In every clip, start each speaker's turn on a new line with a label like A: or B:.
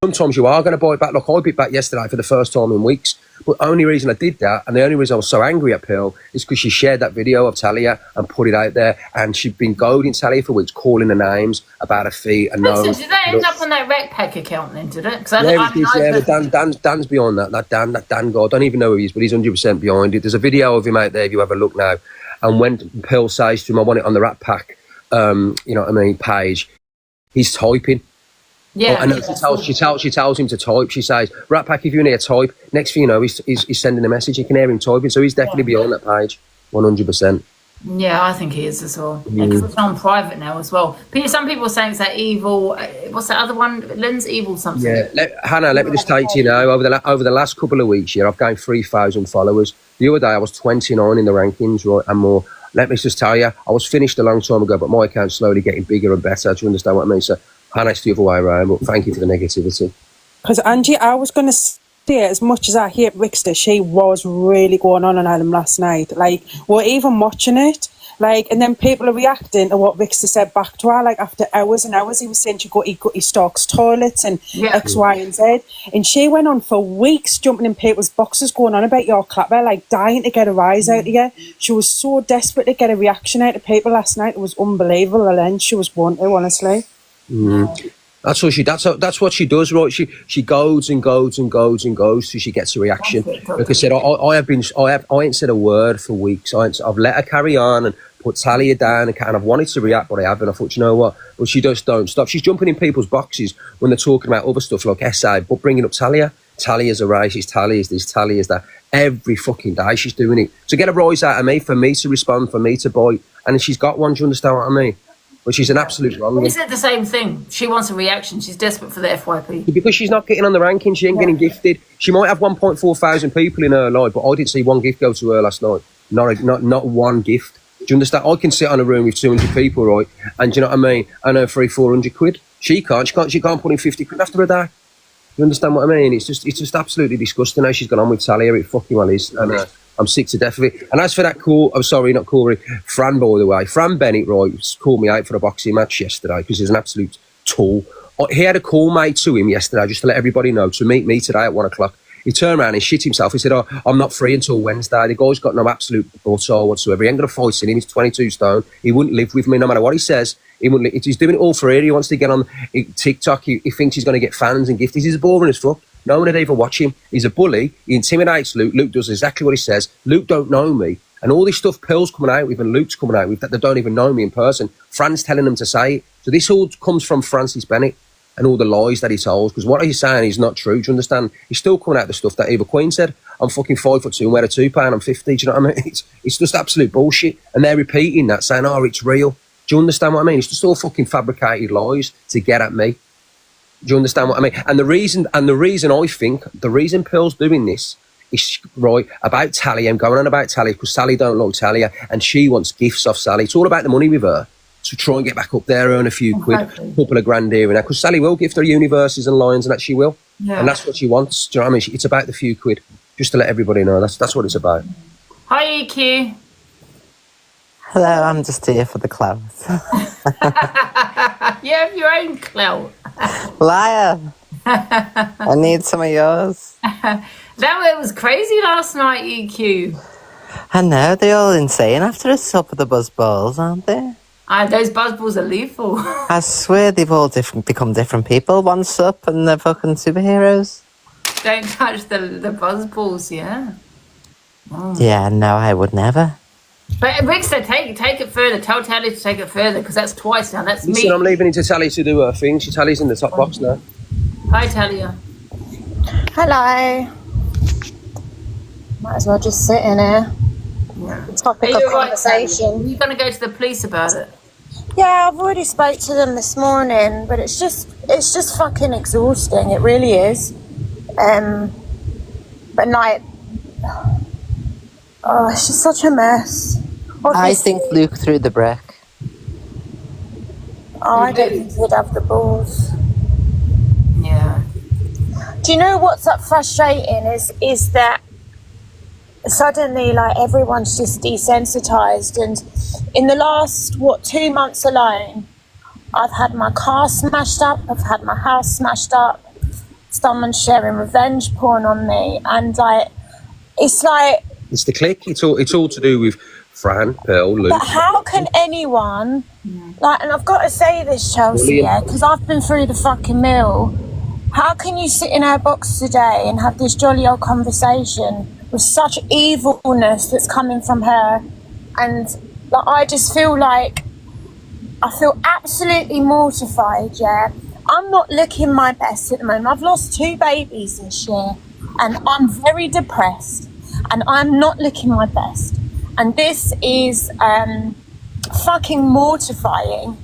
A: sometimes you are going to bite back. Like I bit back yesterday for the first time in weeks. But the only reason I did that, and the only reason I was so angry at Pearl, is because she shared that video of Talia and put it out there, and she'd been goading Talia for weeks, calling her names about her feet and nose.
B: Did that end up on that Rec Pack account then, did it?
A: Dan's behind that. That Dan guy, I don't even know who he is, but he's 100% behind it. There's a video of him out there if you have a look now. And when Pearl says to him, I want it on the Rat Pack, you know what I mean, page, he's typing.
B: Yeah,
A: and she tells him to type. She says, Rat Pack, if you need to type, next thing you know, he's sending a message. You can hear him typing, so he's definitely beyond that page, 100%.
B: Yeah, I think he is as well. Because it's on private now as well. Some people are saying it's that evil. What's that other one? Lynn's evil something.
A: Yeah, Hannah, let me just take to you now. Over the last couple of weeks, I've gained 3,000 followers. The other day, I was 29 in the rankings, right, and more. Let me just tell you, I was finished a long time ago, but my account's slowly getting bigger and better. Do you understand what I mean? So, Hannah, it's the other way around, but thank you for the negativity.
C: Because, Angie, I was going to say, as much as I hate Rickster, she was really going on him last night. Like, we're even watching it. Like, and then people are reacting to what Rickster said back to her. Like, after hours and hours, he was saying he stalks toilets and X, Y, and Z. And she went on for weeks jumping in people's boxes, going on about your clapper, like dying to get a rise out of you. She was so desperate to get a reaction out of people last night. It was unbelievable. The length she was going to, honestly.
A: That's what she does, right? She goads and goads and goads and goes till she gets a reaction. Like I said, I ain't said a word for weeks. I've let her carry on and put Talia down and I've wanted to react, but I haven't. I thought, you know what? But she just don't stop. She's jumping in people's boxes when they're talking about other stuff like SA, but bringing up Talia. Talia's a racist, Talia's this, Talia's that. Every fucking day she's doing it. To get a rise out of me, for me to respond, for me to bite. And she's got one, do you understand what I mean? But she's an absolute wrong one.
B: He said the same thing. She wants a reaction. She's desperate for the FYP.
A: Because she's not getting on the ranking, she ain't getting gifted. She might have 1.4 thousand people in her life, but I didn't see one gift go to her last night. Not one gift. Do you understand? I can sit on a room with 200 people, right? And do you know what I mean? And earn 300-400 quid. She can't put in 50 quid after a day. You understand what I mean? It's just absolutely disgusting how she's gone on with Talia. It fucking well is. And I'm sick to death of it. And as for that Fran, by the way, Fran Bennett, right, called me out for a boxing match yesterday because he's an absolute tool. He had a call made to him yesterday, just to let everybody know, to meet me today at 1 o'clock. He turned around and shit himself. He said, I'm not free until Wednesday. The guy's got no absolute butter whatsoever. He ain't going to fight in him. He's 22 stone. He wouldn't live with me no matter what he says. He's doing it all for here. He wants to get on TikTok. He thinks he's going to get fans and gifties. He's boring as fuck. No one would ever watch him. He's a bully. He intimidates Luke. Luke does exactly what he says. Luke don't know me. And all this stuff Pearl's coming out with and Luke's coming out with that they don't even know me in person. Fran's telling them to say it. So this all comes from Francis Bennett and all the lies that he tells. Because what he's saying is not true. Do you understand? He's still coming out the stuff that Eva Queen said. I'm fucking 5'2" and wear a £2. I'm 50. Do you know what I mean? It's just absolute bullshit. And they're repeating that, saying, it's real. Do you understand what I mean? It's just all fucking fabricated lies to get at me. Do you understand what I mean? And the reason I think, the reason Pearl's doing this is, right, about Talia and going on about Talia, because Sally don't like Talia and she wants gifts off Sally. It's all about the money with her. To try and get back up there, earn a few quid, a couple of grand here and there. Because Sally will gift her universes and lions and that she will. Yeah. And that's what she wants. Do you know what I mean? It's about the few quid. Just to let everybody know. That's what it's about.
B: Hi, EQ.
D: Hello, I'm just here for the clout.
B: You have your own clout.
D: Liar. I need some of yours.
B: That was crazy last night, EQ.
D: I know, they're all insane after a sup of the buzzballs, aren't they?
B: Those buzzballs are lethal.
D: I swear they've all become different people. One sup and they're fucking superheroes.
B: Don't touch the buzzballs, yeah? Oh.
D: Yeah, no, I would never.
B: But Rick said, take it further. Tell Tally to take it further, because that's twice now. That's me.
A: I'm leaving it to Tally to do her thing. Tally's in the top box now.
B: Hi, Talia.
E: Hello. Might as well just sit in here.
B: Yeah.
E: Topic of conversation.
B: Are you going to go to the police about it?
E: Yeah, I've already spoke to them this morning, but it's just fucking exhausting. It really is. But like, it's just such a mess. Obviously,
D: I think Luke threw the brick.
E: I don't think he'd have the balls.
B: Yeah.
E: Do you know what's frustrating is that suddenly, like, everyone's just desensitized, and in the last 2 months alone, I've had my car smashed up, I've had my house smashed up, someone's sharing revenge porn on me, and like, it's like,
A: it's the click. It's all to do with Fran, Pearl, Luke.
E: but how can anyone, like, and I've got to say this, Chelsea, yeah, because I've been through the fucking mill. How can you sit in our box today and have this jolly old conversation with such evilness that's coming from her? And like, I just feel like, I feel absolutely mortified, yeah. I'm not looking my best at the moment. I've lost 2 babies this year, and I'm very depressed, and I'm not looking my best. And this is fucking mortifying.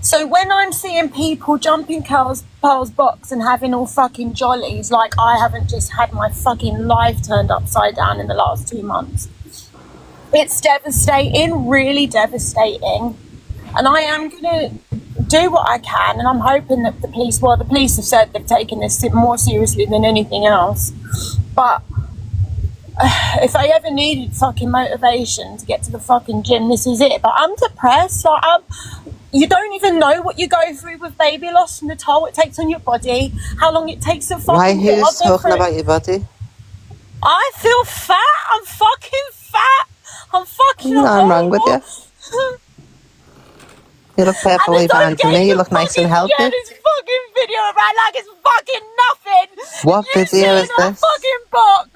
E: So when I'm seeing people jumping Pearl's box and having all fucking jollies, like I haven't just had my fucking life turned upside down in the last 2 months, it's devastating, really devastating. And I am going to do what I can, and I'm hoping that the police have said they've taken this more seriously than anything else. But if I ever needed fucking motivation to get to the fucking gym, this is it. But I'm depressed. Like, you don't even know what you go through with baby loss and the toll it takes on your body, how long it takes to fucking...
D: Why, who's talking about your body?
E: I feel fat. I'm fucking fat. I'm fucking...
D: Nothing wrong with you. You look perfectly fine to me. You look nice and healthy.
E: Yeah, this fucking video around like it's fucking nothing.
D: What video is this?
E: Fucking box.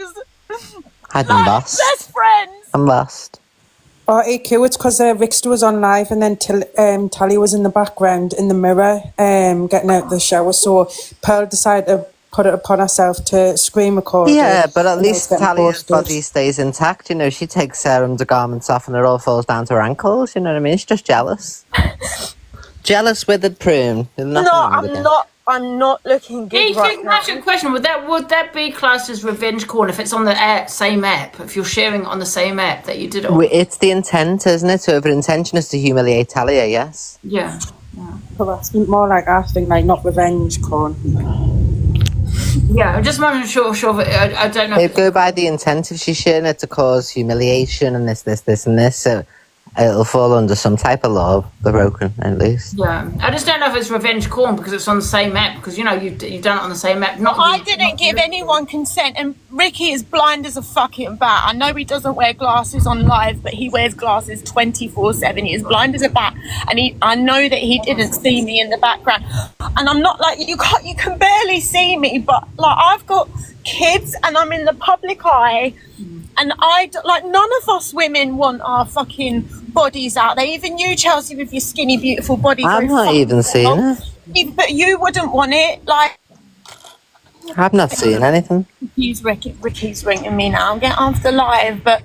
D: I'm
E: Like,
D: lost.
E: best friends.
D: I'm lost.
C: Oh, AQ, it's because Rickster was on live and then Tally was in the background in the mirror getting out the shower. So Pearl decided to put it upon herself to screen record.
D: Yeah, but at least Talia's
C: posted.
D: body stays intact. You know, she takes her undergarments off and it all falls down to her ankles. You know what I mean? She's just jealous. Jealous withered prune.
E: I'm not looking good right now.
B: Actually, a question: would that be classed as revenge porn if it's on the same app? If you're sharing it on the same app that you did it on?
D: It's the intent, isn't it? So if the intention is to humiliate Talia, yes.
B: Yeah.
C: Harassment, more like, I think, like, not revenge porn.
B: Yeah, I just wasn't sure. I don't know.
D: They go by the intent. If she's sharing it to cause humiliation and this, and this, so it'll fall under some type of law, the broken, at least.
B: Yeah, I just don't know if it's revenge porn because it's on the same app. Because you know you've done it on the same app.
E: I didn't give anyone consent, and Ricky is blind as a fucking bat. I know he doesn't wear glasses on live, but he wears glasses 24/7. He is blind as a bat, and I know that he didn't see me in the background. And I'm not like you can barely see me, but like I've got kids, and I'm in the public eye. And none of us women want our fucking bodies out there. Even you, Chelsea, with your skinny, beautiful body.
D: I'm not even seeing it.
E: But you wouldn't want it. Like,
D: I've not seen anything.
E: Ricky's ringing me now. I'm getting off the live, but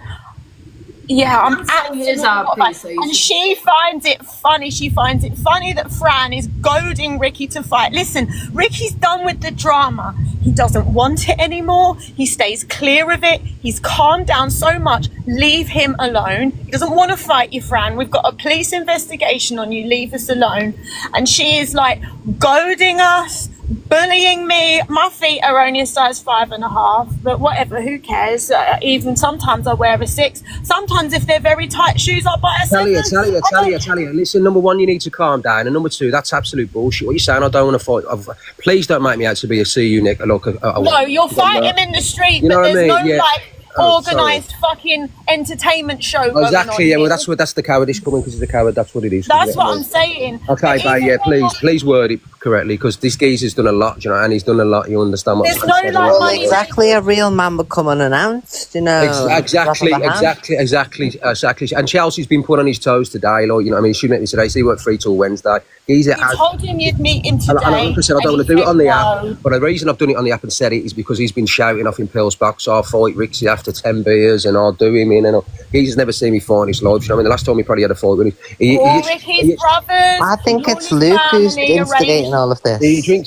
E: yeah, I'm absolutely mortified. And she finds it funny. She finds it funny that Fran is goading Ricky to fight. Listen, Ricky's done with the drama. He doesn't want it anymore. He stays clear of it. He's calmed down so much. Leave him alone. He doesn't want to fight you, Fran. We've got a police investigation on you. Leave us alone. And she is like goading us, bullying me. My feet are only a size 5.5, but whatever, who cares? Even sometimes I wear a 6. Sometimes if they're very tight shoes, I'll buy a 7.
A: Talia. Listen, number one, you need to calm down, and number two, that's absolute bullshit. What you're saying, I don't want to fight. Please don't make me out to be a CU Nick.
E: No, you'll fight him in the street,
A: you know
E: but there's
A: what I mean?
E: no organised fucking entertainment show going
A: exactly,
E: on
A: yeah,
E: here.
A: well, that's the cowardice coming because he's a coward. That's what it is.
E: That's what I'm saying.
A: Okay, but yeah, please word it correctly because this geezer's done a lot, you know, and he's done a lot. You understand what?
E: There's no like money.
D: Exactly, a real man would come unannounced, you know.
A: Exactly. And Chelsea's been put on his toes today, like, you know what I mean? She met me today, so he worked 3 till Wednesday.
E: You told him you'd meet him today.
A: And like I said, I don't want to do it on the app, but the reason I've done it on the app and said it is because he's been shouting off in Pearl's box, I'll fight Rixie after 10 beers and I'll do him in, and he's never seen me fight in his life. You know what I mean? The last time he probably had a fight with him.
E: Ricky's brothers.
D: I think it's Luke who's instigating all of this.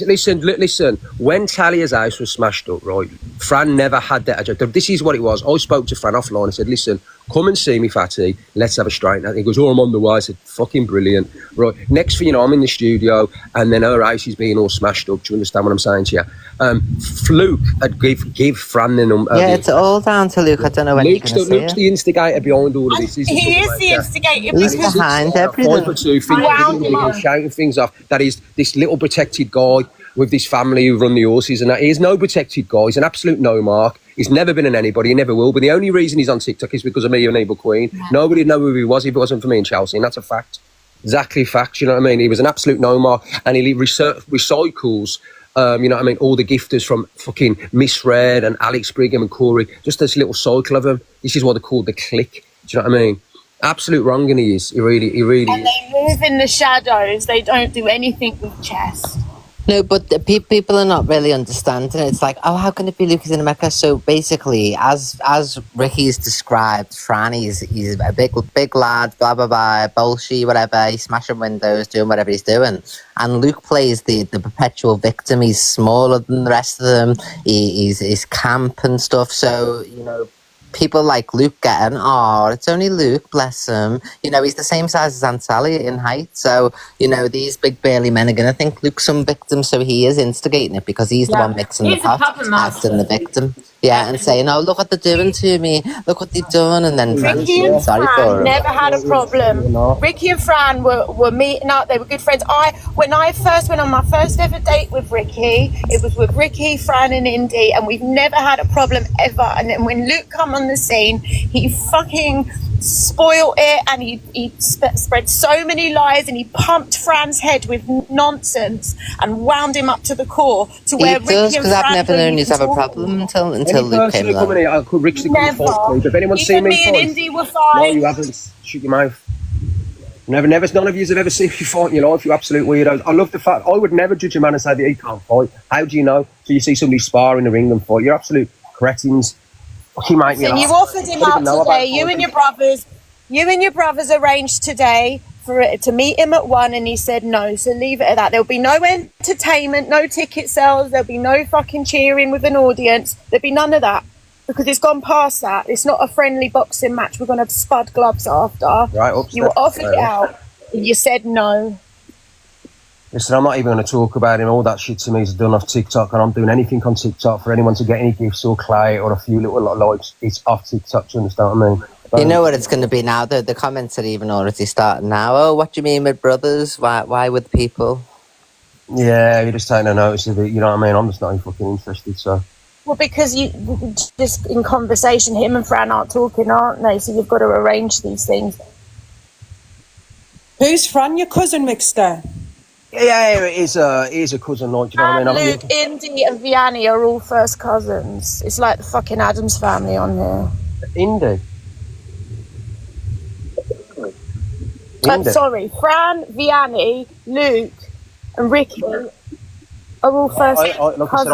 A: Listen, when Talia's house was smashed up, right, Fran never had that. This is what it was. I spoke to Fran offline. I said, listen, come and see me, Fatty. Let's have a straight out. He goes, oh, I'm on the way. I said, fucking brilliant. Right, next thing you know, I'm in the studio, and then her house is being all smashed up. Do you understand what I'm saying to you? Luke had give Fran the number.
D: Yeah, it's all down to Luke. I don't know when
A: Luke's the instigator behind all of this.
E: He is the instigator.
D: He's behind everything.
A: 5'2", shouting things off. That is this little protected guy. with this family who run the horses and that. He's no protected guy. He's an absolute no mark. He's never been in anybody. He never will. But the only reason he's on TikTok is because of me and Evil Queen. Yeah. Nobody would know who he was if it wasn't for me and Chelsea, and that's a fact. Exactly fact, you know what I mean? He was an absolute no mark, and he recycles, you know what I mean, all the gifters from fucking Miss Red and Alex Brigham and Corey, just this little cycle of them. This is what they call the clique. Do you know what I mean? Absolute wrong, and he is. He really
E: and
A: is.
E: They move in the shadows. They don't do anything with chess.
D: No, but the people are not really understanding it. It's like, oh, how can it be Lucas in America? So basically, as Ricky's described, Fran, he's a big lad, blah, blah, blah, bullshit, whatever. He's smashing windows, doing whatever he's doing. And Luke plays the perpetual victim. He's smaller than the rest of them. He's camp and stuff. So, you know, people like Luke getting, oh, it's only Luke, bless him. You know, he's the same size as Aunt Sally in height. So, you know, these big burly men are going to think Luke's some victim. So he is instigating it because he's the one mixing the pot, acting the victim. Yeah, and saying, oh, look what they're doing to me. Look what they've done. And then
E: Ricky and Fran never had a problem. Ricky and Fran were meeting up. They were good friends. When I first went on my first ever date with Ricky, it was with Ricky, Fran and Indy, and we've never had a problem ever. And then when Luke come on the scene, he fucking spoiled it, and he spread so many lies, and he pumped Fran's head with nonsense and wound him up to the core to where Ricky and Fran...
D: because I've never known you to have a problem until Luke came along.
A: I could Richie
E: never.
A: If anyone's seen me
E: and Indy were fine.
A: No, you haven't. Shoot your mouth. Never, none of you have ever seen me fight in your life, you absolute weirdos. I love the fact, I would never judge a man and say that he can't fight. How do you know? So you see somebody spar in the ring and fight. You're absolute cretins.
E: You offered him up today. You and your brothers arranged today to meet him at 1, and he said no. So leave it at that. There'll be no entertainment, no ticket sales. There'll be no fucking cheering with an audience. There'll be none of that because it's gone past that. It's not a friendly boxing match. We're gonna have spud gloves after.
A: Right,
E: you were offered it out. And you said no.
A: Listen, I'm not even going to talk about him. All that shit to me is done off TikTok, and I'm doing anything on TikTok for anyone to get any gifts or clay or a few little likes. It's off TikTok, do you understand what I mean?
D: You know what it's going to be now? The comments are even already starting now. Oh, what do you mean with brothers? Why with people?
A: Yeah, you're just taking a notice of it, you know what I mean? I'm just not even fucking interested, so...
E: Well, because you just in conversation, him and Fran aren't talking, aren't they? So you've got to arrange these things.
C: Who's Fran, your cousin, Mixter?
A: Yeah, it is a cousin, like, do you know what I mean?
E: Luke, Indy and Vianney are all first cousins. It's like the fucking Addams family on here.
A: Indy?
E: I'm sorry, Fran, Vianney, Luke and Ricky are all first cousins.
A: I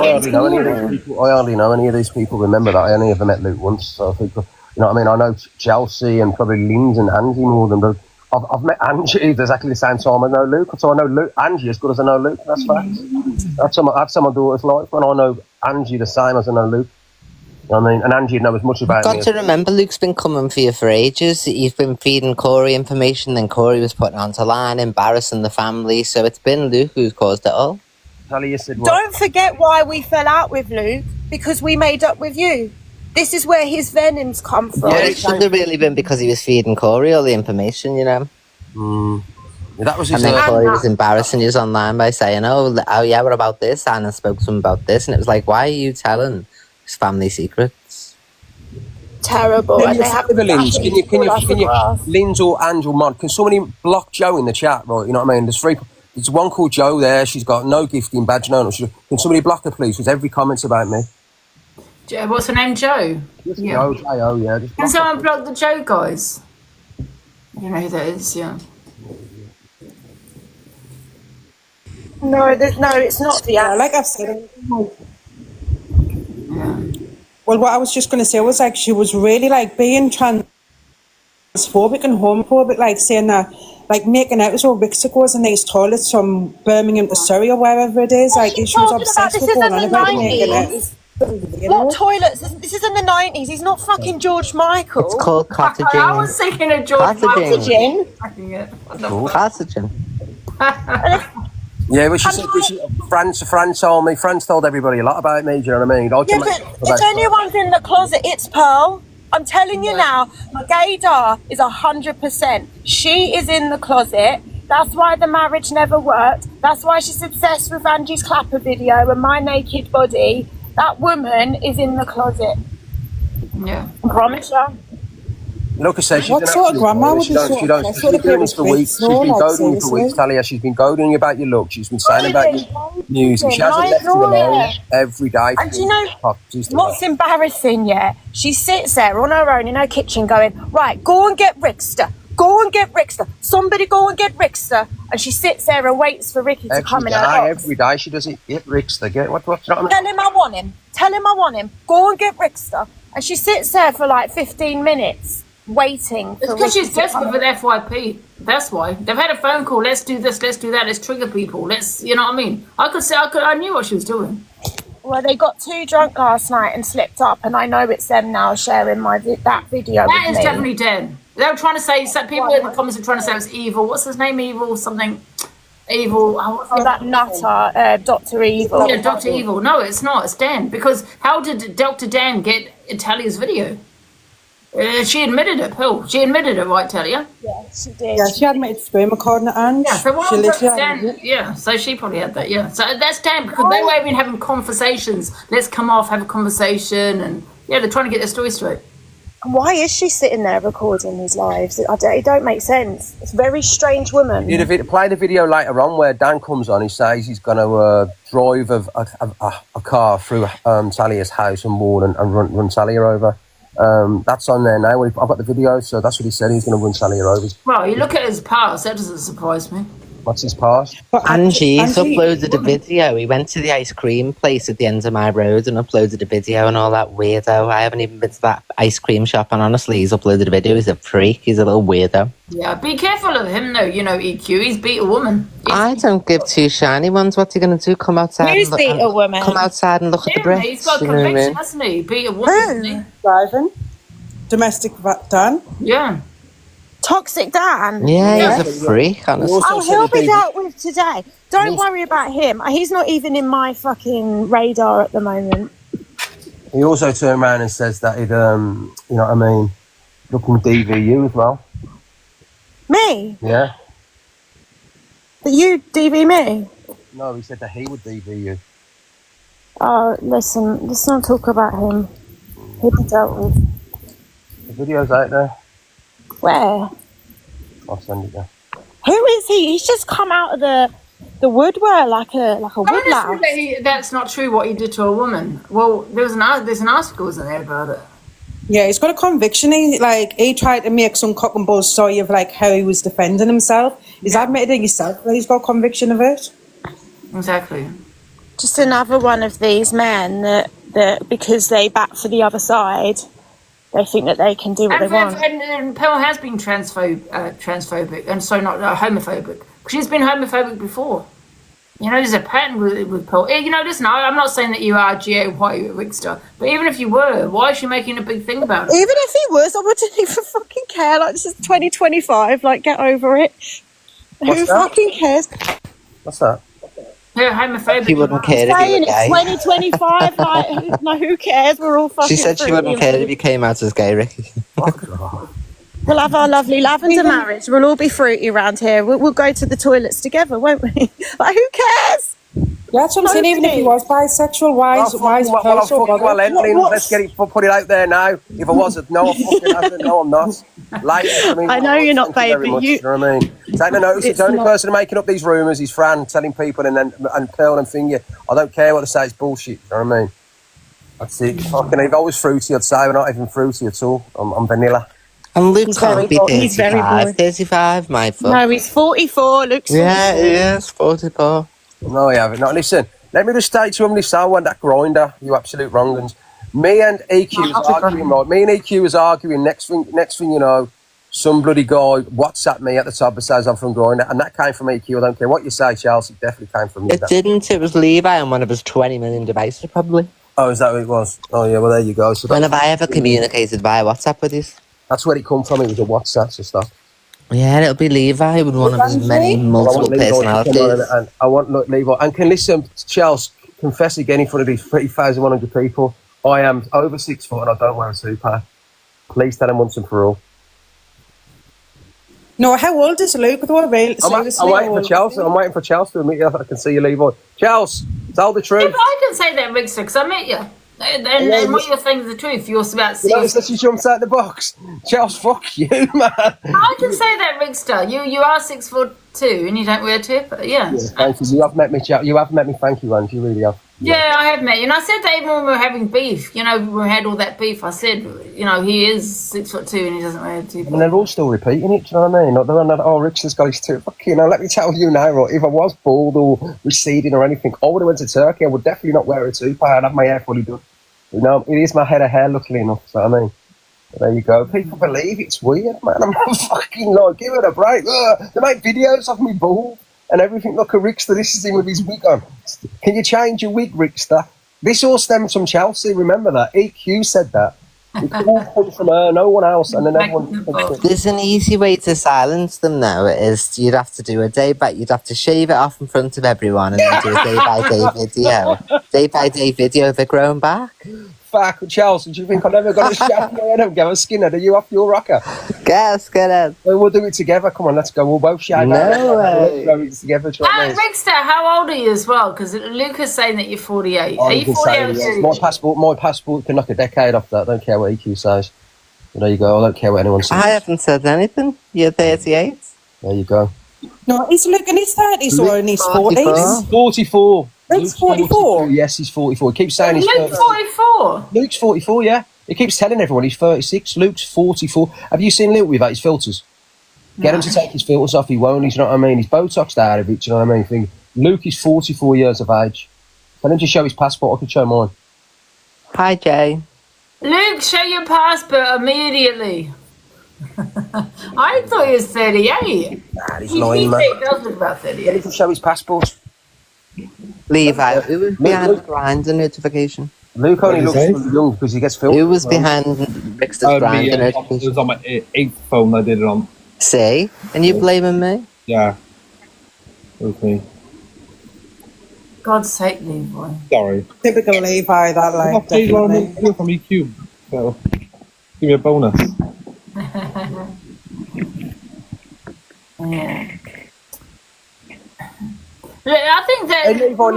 A: hardly know any of these people. Remember that, I only ever met Luke once, so I think, you know what I mean? I know Chelsea and probably Linz and Angie more than both. I've met Angie exactly the same time I know Luke, so I know Luke, Angie as good as I know Luke. That's fact. That's how my daughter's life, and I know Angie the same as I know Luke. You know what I mean? And Angie know as much about me.
D: Got to remember, Luke's been coming for you for ages. You've been feeding Corey information, then Corey was putting onto line, embarrassing the family. So it's been Luke who's caused it all.
A: Tally, said what?
E: Don't forget why we fell out with Luke, because we made up with you. This is where his venom's come from.
D: Yeah, it should have really been because he was feeding Corey all the information, you know.
A: Yeah, that was his.
D: And then Corey was embarrassing you online by saying, "Oh yeah, what about this?" And I spoke to him about this, and it was like, "Why are you telling his family secrets?"
E: Terrible.
A: Can
E: and
A: you
E: they have
A: the Linz? Can you Linz or Angel Mod? Can somebody block Joe in the chat? Right, you know what I mean. There's one called Joe there. She's got no gifting badge. No. Can somebody block her, please? Because every comment's about me.
B: What's her name? Joe.
A: Joe. J-O, yeah.
B: Can someone block the Joe guys? You know who that is, yeah.
E: No, it's not the
C: Yeah, like I've said.
B: Yeah.
C: Well, what I was just going to say was, like, she was really, like, being transphobic and homophobic, like, saying that, like, making out as well Richter goes in these toilets from Birmingham to Surrey or wherever it is. Like, she was obsessed with going on about making out.
E: What toilets? This is in the 90s. He's not fucking George Michael.
D: It's called cottaging.
B: I was thinking of George
E: Cottaging.
D: Cottaging.
A: Yeah, well, she said Fran told me. Fran told everybody a lot about me. Do you know what I mean?
E: If anyone's in the closet, it's Pearl. I'm telling you now, my gaydar is 100%. She is in the closet. That's why the marriage never worked. That's why she's obsessed with Angie's clapper video and my naked body. That woman is in the closet.
B: Yeah.
E: I promise you.
A: Like I say, she's
C: What
A: an
C: sort of
A: absolute
C: grandma
A: liar.
C: would
A: She
C: be
A: don't,
C: sort
A: she
C: of
A: don't,
C: that's
A: she's
C: what
A: been
C: the
A: doing this for
C: people
A: weeks.
C: think,
A: She's been
C: like,
A: goading you for
C: seriously.
A: weeks, Talia. She's been goading you about your look. She's been saying about your music. She
E: And
A: hasn't
E: I
A: left you
E: ignore
A: alone
E: it.
A: every day.
E: And do you know
A: Just
E: what's embarrassing, yeah? She sits there on her own in her kitchen going, right, go and get Rickster. Go and get Rickster. Somebody go and get Rickster. And she sits there and waits for Ricky to come in her box.
A: every day she does it. Get Rickster. Get what's not on
E: Tell him I want him. Tell him I want him. Go and get Rickster. And she sits there for like 15 minutes waiting for
B: It's because
E: Ricky
B: she's
E: to
B: desperate
E: come
B: for the FYP. That's why. They've had a phone call. Let's do this. Let's do that. Let's trigger people. Let's, you know what I mean? I knew what she was doing.
E: Well, they got too drunk last night and slipped up, and I know it's them now sharing that video
B: That
E: with
B: is
E: me.
B: definitely dead. They were trying to say, people in the comments were trying to say it was evil. What's his name? Evil something. Evil.
E: Oh, that nutter, Dr. Evil.
B: Yeah, Dr. Evil. No, it's not. It's Dan. Because how did Dr. Dan get Talia's video? She admitted it, Pearl. She admitted it, right, Talia?
E: Yeah, she did.
C: Yeah, she admitted screen recording it, and
B: Yeah, so what
C: she
B: was
C: literally
B: Dan?
C: admitted it.
B: Yeah, so she probably had that, yeah. So that's Dan, because they were even having conversations. Let's come off, have a conversation, and yeah, they're trying to get their story straight.
E: Why is she sitting there recording these lives? It don't make sense. It's a very strange woman.
A: You'd play the video later on where Dan comes on. He says he's going to drive a car through Talia's house and wall and run Talia over. That's on there now. I've got the video, so that's what he said. He's going to run Talia over.
B: Well, you look at his past, that doesn't surprise me.
A: What's his past?
C: But
D: Angie's uploaded a video. He went to the ice cream place at the end of my road and uploaded a video and all that weirdo. I haven't even been to that ice cream shop, and honestly, he's uploaded a video. He's a freak. He's a little weirdo.
B: Yeah, be careful of him, though. You know, EQ. He's beat a woman.
D: I don't give two shiny ones. What's he going to do? Come outside?
E: Who's beat a woman?
D: Come outside and look at the bricks.
B: He's got
D: you know what I
B: conviction,
D: mean?
B: hasn't he? Beat a woman, hasn't he?
C: Driving. Domestic Dan.
B: Yeah.
E: Toxic Dan?
D: Yeah, he's a freak, honestly.
E: Oh, he'll be dealt with today. Don't worry about him. He's not even in my fucking radar at the moment.
A: He also turned around and says that he'd, you know what I mean, looking DVU as well.
E: Me?
A: Yeah.
E: That you DV me?
A: No, he said that he would DVU.
E: Oh, listen, let's not talk about him. He'll be dealt with.
A: The video's out there.
E: Where?
A: I'll send it there.
E: Who is he? He's just come out of the woodwork like a woodlouse.
B: That's not true what he did to a woman. Well, there's an article, isn't there, about it?
C: Yeah, he's got a conviction. He tried to make some cock and bull story of like how he was defending himself. He's admitted it himself that he's got conviction of it.
B: Exactly.
E: Just another one of these men that because they back for the other side, they think that they can do what they want.
B: And Pearl has been transphobic, and so not homophobic. She's been homophobic before. You know, there's a pattern with Pearl. You know, listen, I'm not saying that you are G-A-Y Rickster, but even if you were, why is she making a big thing about it?
E: Even if he was, I wouldn't even fucking care. Like, this is 2025. Like, get over it. Who fucking cares?
A: What's that?
B: Yeah, homophobic.
D: She wouldn't care if you
E: Saying
D: were gay.
E: it's 2025. Like, no, who cares? We're all fucking.
D: She said she wouldn't care if you came out as gay, Ricky.
E: We'll have our lovely lavender marriage. We'll all be fruity around here. We'll go to the toilets together, won't we? Like, who cares?
C: Yeah, that's what I'm saying. Even if he was bisexual, why is
A: Let's get it, put it out there now. If I wasn't, no, I fucking hasn't. No, I'm not. Like,
E: I know you're not, babe, but
A: you know what I mean? Take the notice. It's the only person making up these rumours is Fran, telling people, and Pearl and Finger. I don't care what they say. It's bullshit. You know what I mean? That's it. Fucking, if I was fruity, I'd say we're not even fruity at all. I'm vanilla.
D: And Luke can't be 35. 35, my foot.
E: No, he's 44. Luke's 44.
D: Yeah, he is 44.
A: No, I haven't. No, listen, let me just state to him this. I want that grinder, you absolute wrong'uns. Me and EQ was arguing, right? Me and EQ was arguing. Next thing you know, some bloody guy WhatsApp me at the top and says I'm from Grinder, and that came from EQ. I don't care what you say, Chelsea. It definitely came from you.
D: It didn't. It was Levi on one of his 20 million devices, probably.
A: Oh, is that what it was? Oh, yeah. Well, there you go. So
D: when have I ever communicated via WhatsApp with you?
A: That's where it come from. It was a WhatsApp and stuff.
D: Yeah, it'll be Levi with one of his many multiple personalities.
A: And I want Levi. And can listen, Chelsea, confess again in front of these 3,100 people. I am over 6 foot and I don't wear a suit pack. Please tell them once and for all.
C: No, how old is Luke? Though, really?
A: I'm
C: Seriously,
A: waiting
C: how
A: for
C: old
A: Chelsea.
C: is he?
A: I'm waiting for Chelsea to meet you. I can see you, Levi. Chelsea, tell the
B: Yeah,
A: truth.
B: but I can say that, Rickster, because I met you. And what you're saying is the truth. You're about to
A: You notice that she jumps out the box. Chelsea, fuck you, man.
B: I can say that, Rickster. You are 6'2" and you don't wear a tip. Yeah.
A: Thank you. You have met me, You have met me. Thank you, Angie. You really have.
B: Yeah, I have met you. And I said that even when we were having beef, when we had all that beef, I said, he is 6'2" and he doesn't wear a tip.
A: And they're all still repeating it, do you know what I mean? Like they're on that, Richard's got his tip. Fucking let me tell you now, right, if I was bald or receding or anything, I would have went to Turkey. I would definitely not wear a toupee. I'd have my hair fully done. It is my head of hair, luckily enough, so I mean. But there you go. People believe it's weird, man. I'm fucking like, give it a break. Ugh. They make videos of me bald and everything. Look at Rickster, this is him with his wig on. Can you change your wig, Rickster? This all stems from Chelsea, remember that? EQ said that. It all comes from her, no one else, and then everyone...
D: There's an easy way to silence them now. You'd have to do a you'd have to shave it off in front of everyone and then do a day-by-day video. Day-by-day video of it growing back.
A: Fuck, Chelsea, do you think I'm never going to shave my head up, go a skinhead? Are you off your rocker?
D: Get it.
A: We'll do it together, come on, let's go. We'll both shave
D: No way.
A: We'll do it together, do you know what I mean?
B: Rickster, how old are you as well? Because Luca's saying that you're 48. Are you 48 or 30?
A: My passport can knock a decade off that. I don't care what EQ says. But there you go. I don't care what anyone says.
D: I haven't said anything. You're 38.
A: There you go.
C: No, he's Luke in his 30s or in his 40s.
A: He's 44.
C: Luke's 44?
A: Yes, he's 44. He keeps saying he's
B: Luke's 44?
A: Luke's 44, yeah. He keeps telling everyone he's 36. Luke's 44. Have you seen Luke without his filters? Get him to take his filters off. He won't. You know what I mean? He's Botoxed out of it. Do you know what I mean? Luke is 44 years of age. Tell him to show his passport. I can show mine.
D: Hi, Jay.
B: Luke, show your passport immediately. I thought he was 38.
A: Nah, he's lying, man.
B: He does look about
A: Get him
B: 38.
A: to show his passport.
D: Levi, who was behind the grinder notification?
A: Luke only looks young because he gets filters.
D: Who was behind Rickster's grinder
F: It
D: notification?
F: was on my 8th phone I did it on.
D: See? And you blaming me?
F: Yeah. It was me.
B: God's sake, Levi.
F: Sorry.
C: Typical Levi, that
F: I
C: like.
F: got paid on
C: Definitely.
F: from EQ. So, give me a bonus.
B: Yeah. I think that...
A: Hey, Levi,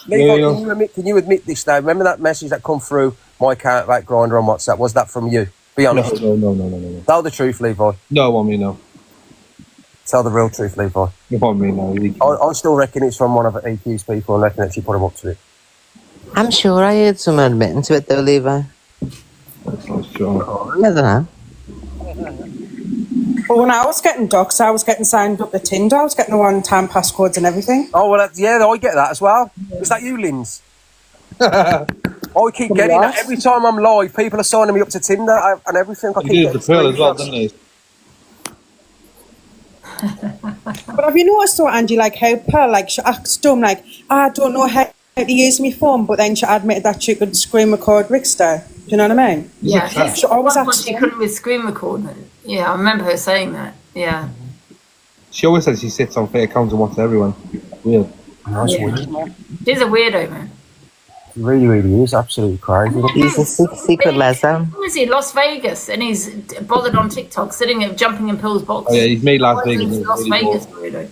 F: Yeah.
A: can you admit this now? Remember that message that come through my account about Grindr on WhatsApp? Was that from you? Be honest.
F: No.
A: Tell the truth, Levi.
F: No, on me, no.
A: Tell the real truth, Levi.
F: You on me, no.
A: I still reckon it's from one of EQ's people and reckon that she put him up to it.
D: I'm sure I heard someone admitting to it though, Levi.
F: Sure.
D: I don't know.
C: But when I was getting docs, I was getting signed up to Tinder. I was getting the one-time passcodes and everything.
A: Oh, well, yeah, I get that as well. Is that you, Linz? I keep getting that. Every time I'm live, people are signing me up to Tinder and everything. I
F: You
A: keep
F: did the Pearl as well, didn't you?
C: But have you noticed though, Angie, like how Pearl, like she asked him, like, I don't know how to use my phone, but then she admitted that she could screen record Rickster. Do you know what I mean?
B: Yeah.
C: She always
B: One point
C: asked
B: she
C: him.
B: couldn't with screen recording. Yeah, I remember her saying that. Yeah.
F: She always says she sits on fake accounts and watches everyone. Weird.
A: Nice
B: Yeah.
A: one.
B: She's a weirdo, man.
A: He really is. Absolutely crazy.
D: He's a secret lesbian.
B: Who is he? Las Vegas, and he's bothered on TikTok, sitting and jumping in Pearl's box.
F: Oh, yeah, he's made Las
B: Why is
F: Vegas
B: he
F: look
B: Las
F: really
B: Vegas
F: cool.
B: weirdo.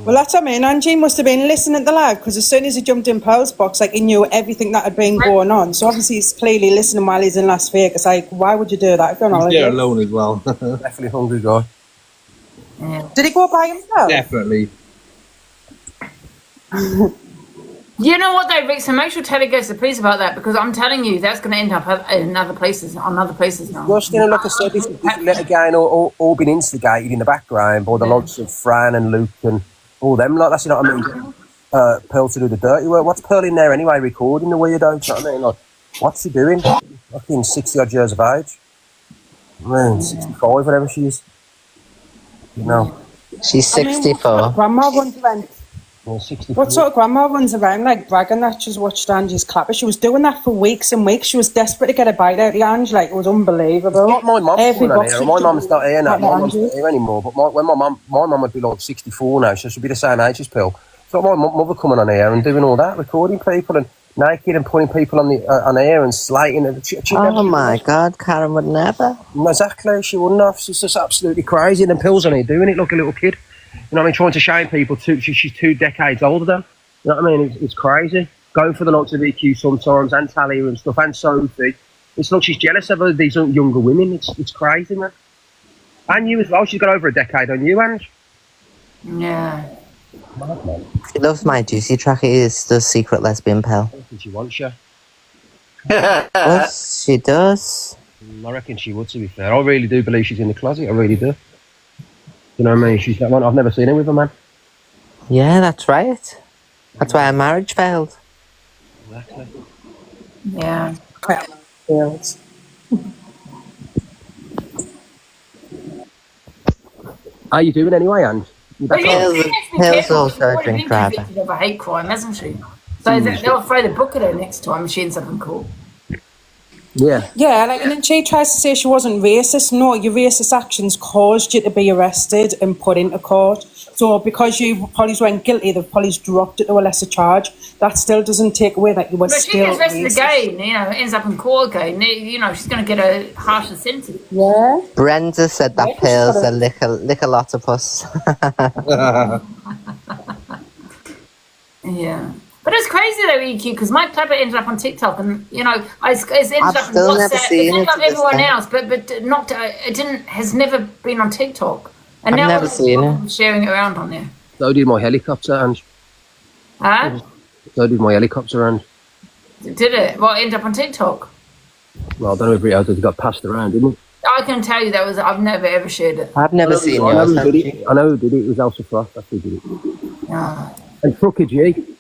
C: Well, that's what I mean. Angie must have been listening to live because as soon as he jumped in Pearl's box, like he knew everything that had been going on. So obviously he's clearly listening while he's in Las Vegas. Like, why would you do that if you're on
F: He's there
C: holiday?
F: alone as well.
A: Definitely hungry guy.
B: Yeah.
C: Did he go by himself?
F: Definitely.
B: You know what though, Rick? So make sure Teddy goes to the police about that because I'm telling you, that's going to end up in other places, on other places now.
A: Well, still, like I said, this again, all been instigated in the background by the likes of Fran and Luke and all them. Like, that's, you know what I mean? Pearl to do the dirty work. What's Pearl in there anyway, recording the weirdo? You know what I mean? Like, what's she doing? Fucking 60 odd years of age. Man, 65, whatever she is. You know,
D: She's 64.
C: Grandma runs around.
A: well, 64.
C: What sort of grandma runs around like bragging that she's watched Angie's clapper? She was doing that for weeks and weeks. She was desperate to get a bite out of the Angie. Like, it was unbelievable.
A: Not my mum's
C: Every
A: coming on
C: box
A: here.
C: she
A: My
C: took
A: mum's not here now.
C: like
A: My mum's
C: Angie.
A: not here anymore. But when my mum would be like 64 now, so she'll be the same age as Pearl. It's like my mother coming on here and doing all that, recording people. And naked and putting people on air and slating them.
D: Oh my God, Karen would never.
A: Exactly, she wouldn't have. She's just absolutely crazy. And then Pill's on here doing it like a little kid. You know what I mean? Trying to shame people. She's 2 decades older than. You know what I mean? It's crazy. Going for the likes of EQ sometimes, and Talia and stuff, and Sophie. It's like she's jealous of these younger women. It's crazy, man. And you as well. She's got over a decade on you, Ange.
B: Yeah.
D: She loves my juicy track. It is the secret lesbian Pearl.
A: I think she wants you.
D: Yes, she does.
A: I reckon she would, to be fair. I really do believe she's in the closet. I really do. You know what I mean? She's that one. I've never seen her with a man.
D: Yeah, that's right. That's why our marriage failed.
A: Exactly.
B: Yeah.
C: Fields.
A: How you doing anyway, Ange?
B: But
D: Pearl's also a drink driver.
B: Convicted of a hate crime, hasn't she? So they'll throw the book at her next time she ends up in court.
A: Yeah.
C: Yeah, like, and then she tries to say she wasn't racist. No, your racist actions caused you to be arrested and put into court. So because you police weren't guilty, the police dropped it to a lesser charge. That still doesn't take away that you were
B: But she
C: still
B: gets arrested
C: racist.
B: again, you know, ends up in court again. You know, she's going to get a harsher sentence.
C: Yeah.
D: Brenda said that
C: Yeah, she's
D: Pearl's
C: got
D: a lick a lot of us.
B: Yeah. But it's crazy though, EQ, because Mike Clapper ended up on TikTok, and you know, it's ended
D: I've
B: up in
D: still never
B: WhatsApp.
D: seen
B: It's ended
D: it
B: up
D: to this
B: everyone
D: day.
B: else, but not. It didn't. Has never been on TikTok, and
D: I've
B: now
D: never
B: it's
D: seen it.
B: sharing it around on there.
A: So did my helicopter, Ange.
B: Huh?
A: So did my helicopter, Ange.
B: Did it? Well, end up on TikTok.
A: Well, I don't know if it got passed around, didn't it?
B: I can tell you that was. I've never ever shared it.
D: I've never seen
A: I know
D: yours.
A: who did it. I know who did it. It was Elsa Frost. That's who did it.
B: Oh.
A: And Trucker G.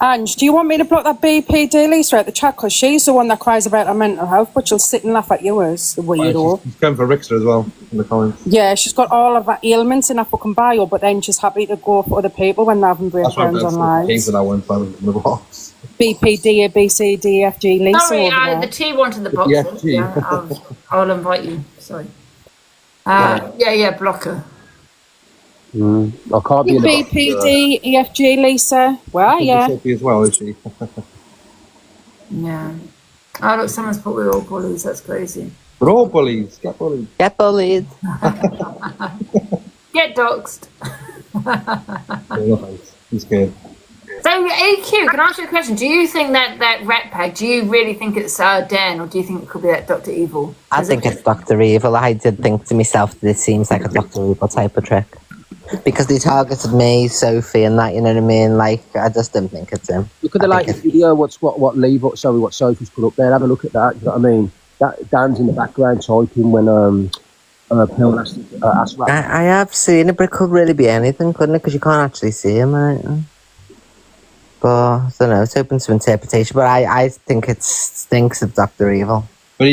C: Ange, do you want me to block that BPD Lisa out the chat? Because she's the one that cries about her mental health, but she'll sit and laugh at you as the weirdo.
F: She's going for Rickster as well in the comments.
C: Yeah, she's got all of her ailments in her fucking bio, but then she's happy to go for other people when they're having breakdowns on live.
F: Came to that one time in the box.
C: BPD, BCD, Lisa
B: Sorry,
C: over there.
B: the T wanted the box.
F: Yeah, T.
B: I'll invite you. Sorry. Yeah, blocker.
A: I can't be in the box.
C: BPD, EFG, Lisa. Well, yeah.
F: Sophie as well, is she?
B: Yeah. Oh look, someone's put we're all bullies. That's crazy.
F: We're all bullies. Get bullied.
D: Get bullied.
B: Get doxed.
F: No thanks. He's good.
B: So AQ, can I ask you a question? Do you think that Rat Pack? Do you really think it's Dan, or do you think it could be that Dr. Evil?
D: I think it's Dr. Evil. I did think to myself that it seems like a Dr. Evil type of trick. Because they targeted me, Sophie, and that, you know what I mean? Like, I just didn't think it's him.
A: Look at the latest video. What Sophie's put up there. Have a look at that. You know what I mean? That Dan's in the background typing when Pearl asked
D: I have seen it, but it could really be anything, couldn't it? Because you can't actually see him, right? But I don't know. It's open to interpretation. But I think it stinks of Dr. Evil.
F: But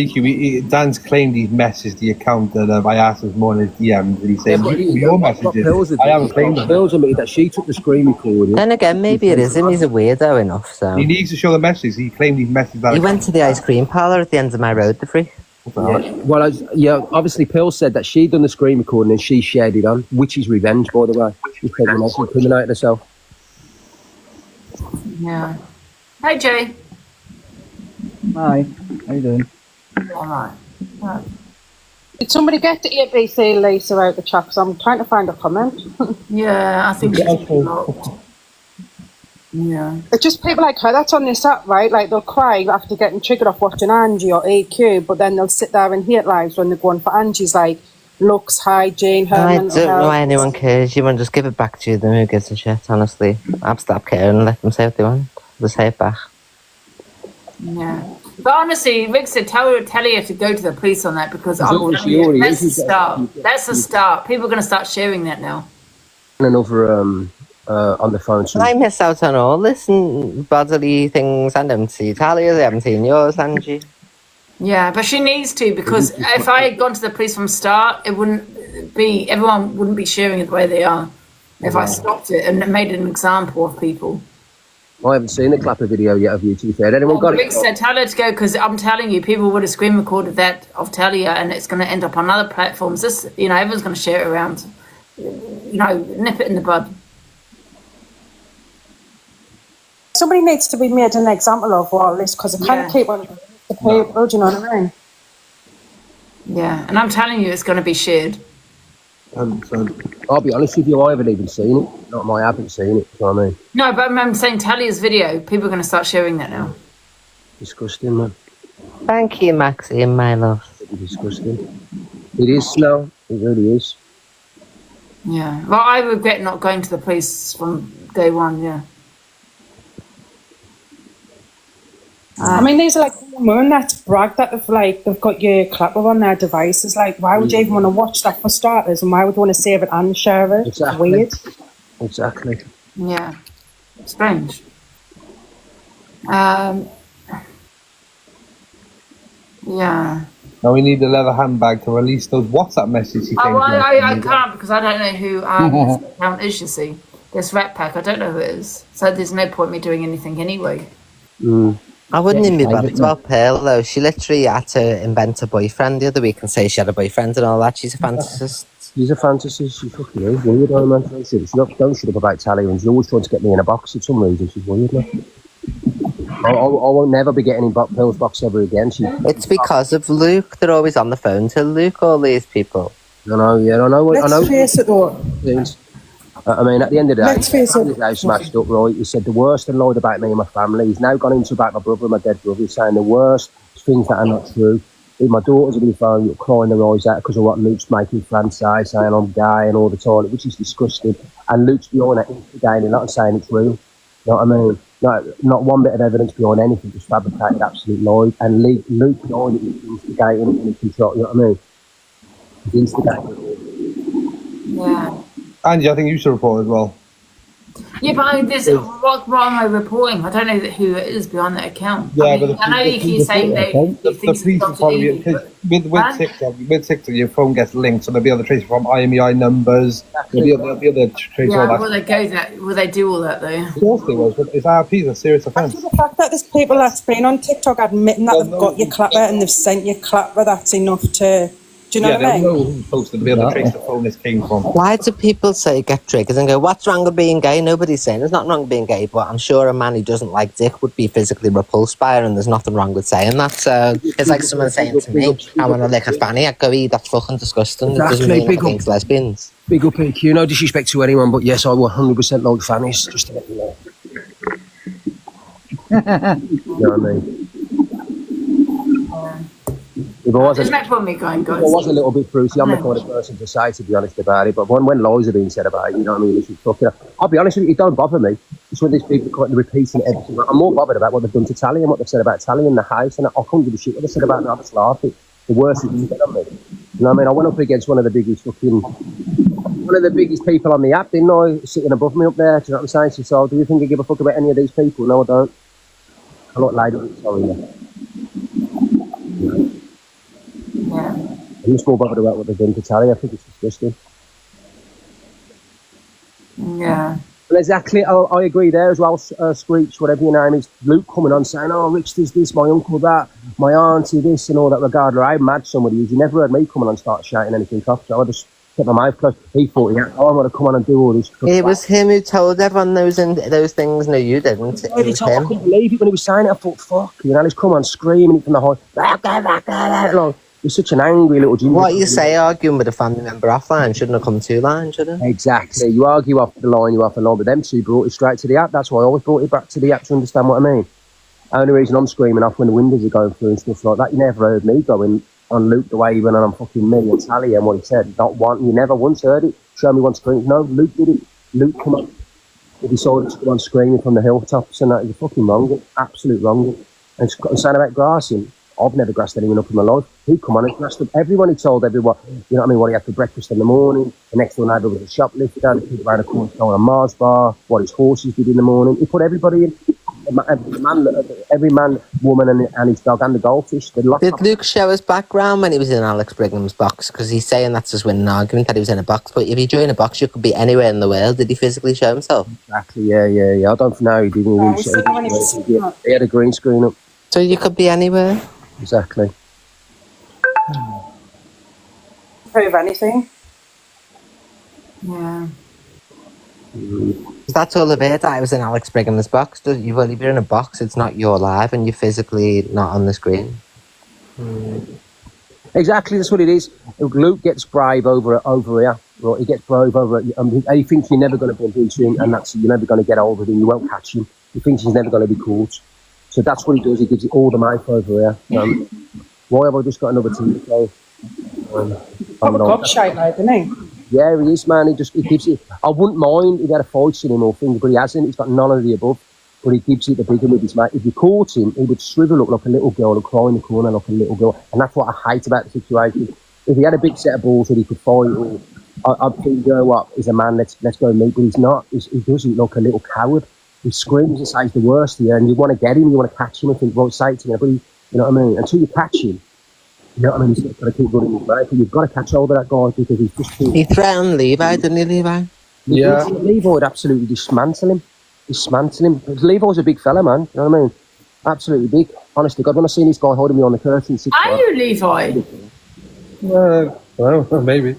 F: Dan's claimed he's messaged the account that I asked this morning his DMs, and he said, your messages. I haven't claimed them.
A: Pearl's admitted that she took the screen recording.
D: Then again, maybe it is him. He's a weirdo enough, so...
F: He needs to show the message. He claimed he's messaged that
D: He went to the ice cream parlour at the end of my road, the freak.
A: Yeah. Well, obviously Pearl said that she'd done the screen recording and she shared it on, which is revenge, by the way. She incriminated herself.
B: Yeah. Hey Jay.
G: Hi, how you doing?
B: All right.
C: Did somebody get the ABC Lisa out the chat? Because I'm trying to find a comment.
B: Yeah, I think she's blocked. Yeah.
C: It's just people like her that's on this app, right? Like, they'll cry after getting triggered off watching Angie or AQ, but then they'll sit there and hate lives when they're going for Angie's, like, looks, hygiene, her
D: I
C: mental
D: don't know
C: health.
D: why anyone cares. You want to just give it back to them. Who gives a shit, honestly? I've stopped caring and let them say what they want. Just say it back.
B: Yeah. But honestly, Rick said tell her to go to the police on that, because that's the start. That's the start. People are going to start sharing that now.
A: Another on the phone.
D: I miss out on all this and bodily things. I don't see Talia's. I haven't seen yours, Angie.
B: Yeah, but she needs to, because if I had gone to the police from the start, everyone wouldn't be sharing it the way they are. If I stopped it and made an example of people.
A: I haven't seen the Clapper video yet of you, to be fair. Anyone got
B: Rick
A: it?
B: said tell her to go, because I'm telling you, people would have screen recorded that of Talia, and it's going to end up on other platforms. Everyone's going to share it around. Nip it in the bud.
C: somebody needs to be made an example of all this because I can't keep on the people. Do you know what I mean?
B: Yeah, and I'm telling you, it's going to be shared.
F: 100%.
A: I'll be honest with you, I haven't even seen it. Not I haven't seen it, you know what I mean?
B: No, but I'm saying Talia's video. People are going to start sharing that now.
A: Disgusting, man.
D: Thank you, Maxine, my love.
A: Disgusting. It is now. It really is.
B: Yeah. Well, I regret not going to the police from day one, yeah.
C: I mean, these are like women that brag that they've got your clapper on their devices. Like, why would you even want to watch that for starters? And why would you want to save it and share it?
A: Exactly.
C: Weird.
A: Exactly.
B: Yeah. Strange. Yeah.
F: Now we need a leather handbag to release those WhatsApp messages.
B: Oh, well, I can't because I don't know who this account is, you see. This Rat Pack, I don't know who it is. So there's no point me doing anything anyway.
D: I wouldn't even be bothered about Pearl, though. She literally had to invent a boyfriend the other week and say she had a boyfriend and all that. She's a fantasist.
A: She's a fantasist. She fucking is weird, man. She don't shut up about Talia, and she's always trying to get me in a box for some reason. She's weird, man. I won't never be getting in Pearl's box ever again.
D: It's because of Luke. They're always on the phone to Luke, all these people.
A: I know, yeah, I know.
C: Let's face it, though.
A: I mean, at the end of the day,
C: Let's face it.
A: he's smashed up, right? He said the worst and lied about me and my family. He's now gone into about my brother and my dead brother. He's saying the worst things that are not true. My daughters have been phone crying their eyes out because of what Luke's making France say, saying I'm gay and all the time, which is disgusting. And Luke's behind that instigating, not saying it's real. You know what I mean? Not one bit of evidence behind anything, just fabricated absolute lies. And Luke behind it is instigating it and control. You know what I mean? He's instigating it.
B: Yeah.
F: Angie, I think you should report as well.
B: Yeah, but what am I reporting? I don't know who it is behind that account.
F: Yeah,
B: I know you keep saying
F: the police will probably, with TikTok, your phone gets linked, so they'll be able to trace it from IMEI numbers. They'll be able to trace all that.
B: Will they do all that though?
F: Of course they will. It's RP, a serious offence.
C: The fact that there's people that's been on TikTok admitting that they've got your clapper and they've sent you clapper, that's enough to. Do you know what I mean?
F: They'll know who's posted to be able to trace the phone this came from.
D: Why do people say get triggered and go, what's wrong with being gay? Nobody's saying there's nothing wrong with being gay, but I'm sure a man who doesn't like dick would be physically repulsed by her, and there's nothing wrong with saying that. So it's like someone saying to me, I want to lick a fanny. I go, that's fucking disgusting. It doesn't mean anything to lesbians.
A: Big up AQ, no disrespect to anyone, but yes, I 100% like fannies, just to let you know. You know what I mean? If I was a little bit fruity, I'm the kind of person to say, to be honest about it, but when lies are being said about it, you know what I mean, it's fucking, I'll be honest with you, it don't bother me. It's when these people are repeating everything. I'm more bothered about what they've done to Tally and what they've said about Tally in the house, and I couldn't give a shit what they said about me. I just laugh. The worst is you get on me. You know what I mean? I went up against one of the biggest people on the app, didn't I? Sitting above me up there, do you know what I'm saying? So do you think I give a fuck about any of these people? No, I don't. I like lady, sorry.
B: Yeah.
A: I'm just more bothered about what they've done to Tally. I think it's disgusting.
B: Yeah.
A: Well, exactly. I agree there as well. Screech, whatever your name is, Luke coming on saying, "Oh, Rich does this, my uncle that, my auntie this, and all that." Regardless, how mad somebody is, you never heard me coming on and start shouting anything off. So I just kept my mouth closed. He thought, "Yeah, I want to come on and do all this."
D: It was him who told everyone those things. No, you didn't. It was him.
A: I couldn't believe it when he was saying it. I thought, "Fuck," you know, he's come on screaming it from the high. You're such an angry little ginger.
D: What you say, arguing with a family member offline, shouldn't have come 2 lines, should it?
A: Exactly. You argue off the line, you off the line, but them two brought it straight to the app. That's why I always brought it back to the app to understand what I mean. The only reason I'm screaming off when the windows are going through and stuff like that, you never heard me going on Luke the way he went on fucking me and Tally and what he said. You never once heard it. Show me one scream. No, Luke did it. Luke come on. If he saw it, come on screaming from the hilltops and that, he's fucking wrong. Absolute wrong. And saying about grassing. I've never grassed anyone up in my life. He'd come on and grassed up everyone. He told everyone, you know what I mean, what he had for breakfast in the morning. The next door neighbour was a shoplifter. The people around the corner going on Mars bar. What his horses did in the morning. He put everybody in. Every man, woman, and his dog and the goldfish. Did
D: Luke show his background when he was in Alex Brigham's box? Because he's saying that's his winning argument, that he was in a box. But if you join a box, you could be anywhere in the world. Did he physically show himself?
A: Exactly. Yeah. I don't know. He didn't. He had a green screen up.
D: So you could be anywhere.
A: Exactly.
C: Prove anything.
B: Yeah.
D: That's all of it. I was in Alex Brigham's box. You've only been in a box. It's not your live, and you're physically not on the screen.
A: Exactly, that's what it is. Luke gets brave over here. Right, he gets brave over it. He thinks you're never going to bump into him, and that's you're never going to get hold of him. You won't catch him. He thinks he's never going to be caught. So that's what he does. He gives it all the mouth over here. Why have I just got another team to play?
C: Proper cock shite, like, isn't he?
A: Yeah, he is, man. He gives it. I wouldn't mind if he had a fight in him or things, but he hasn't. He's got none of the above. But he gives it the bigger with his mate. If you caught him, he would shrivel up like a little girl and cry in the corner like a little girl. And that's what I hate about the situation. If he had a big set of balls that he could fight, I'd think, you know what, he's a man, let's go and meet. But he's not. He does it like a little coward. He screams and says the worst here, and you want to get him, you want to catch him and think, right, say it to me. But you know what I mean? Until you catch him, you know what I mean? He's got to keep running his mouth. But you've got to catch hold of that guy because he's just too...
D: He threatened Levi, didn't he, Levi?
F: Yeah.
A: Levi would absolutely dismantle him. Levi's a big fella, man. You know what I mean? Absolutely big. Honestly, God, when I seen this guy holding me on the curtain...
B: Are you Levi?
F: Well, maybe.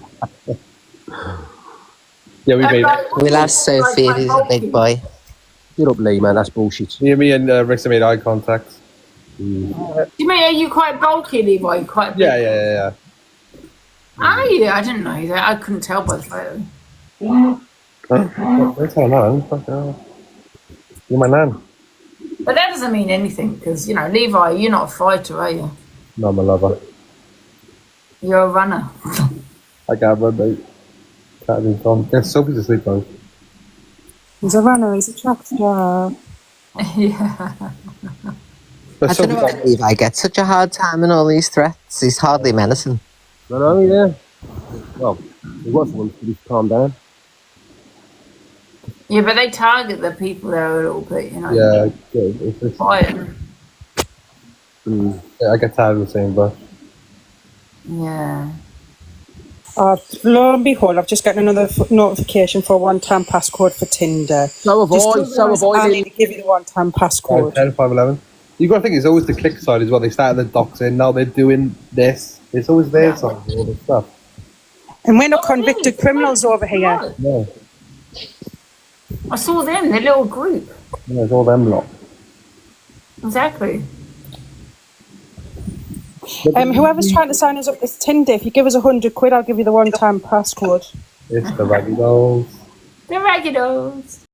F: Yeah, we made it.
D: We'll have Sophie, who's a big boy.
A: Get up, Lee, man. That's bullshit.
F: Me and Rick made eye contact.
B: You mean, are you quite bulky, Levi? Quite big?
F: Yeah.
B: Are you? I didn't know that. I couldn't tell by the photo.
F: That's not man. You're my nan.
B: But that doesn't mean anything because, you know, Levi, you're not a fighter, are you?
F: No, I'm a lover.
B: You're a runner.
F: I can't run, mate. Can't even come. Get Sophie's asleep, though.
C: He's a runner, he's a tractor.
B: Yeah.
D: I don't know why Levi gets such a hard time in all these threats. He's hardly menacing.
A: I know, yeah. Well, he was once, but he's calmed down.
B: Yeah, but they target the people there a little bit, you know.
F: Yeah, it's
B: Quiet.
F: Yeah, I get tired of the same, but...
B: Yeah.
C: Lo and behold, I've just got another notification for a one-time passcode for Tinder.
A: So have I.
C: I need to give you the one-time passcode.
F: 10, 5, 11. You've got to think it's always the click side as well. They started the doxing, now they're doing this. It's always their side of all this stuff.
C: And we're not convicted criminals over here.
F: Yeah.
B: I saw them, their little group.
F: Yeah, it's all them lot.
B: Exactly.
C: Whoever's trying to sign us up with Tinder, if you give us £100, I'll give you the one-time passcode.
F: It's the raggy dolls.
B: The raggy dolls.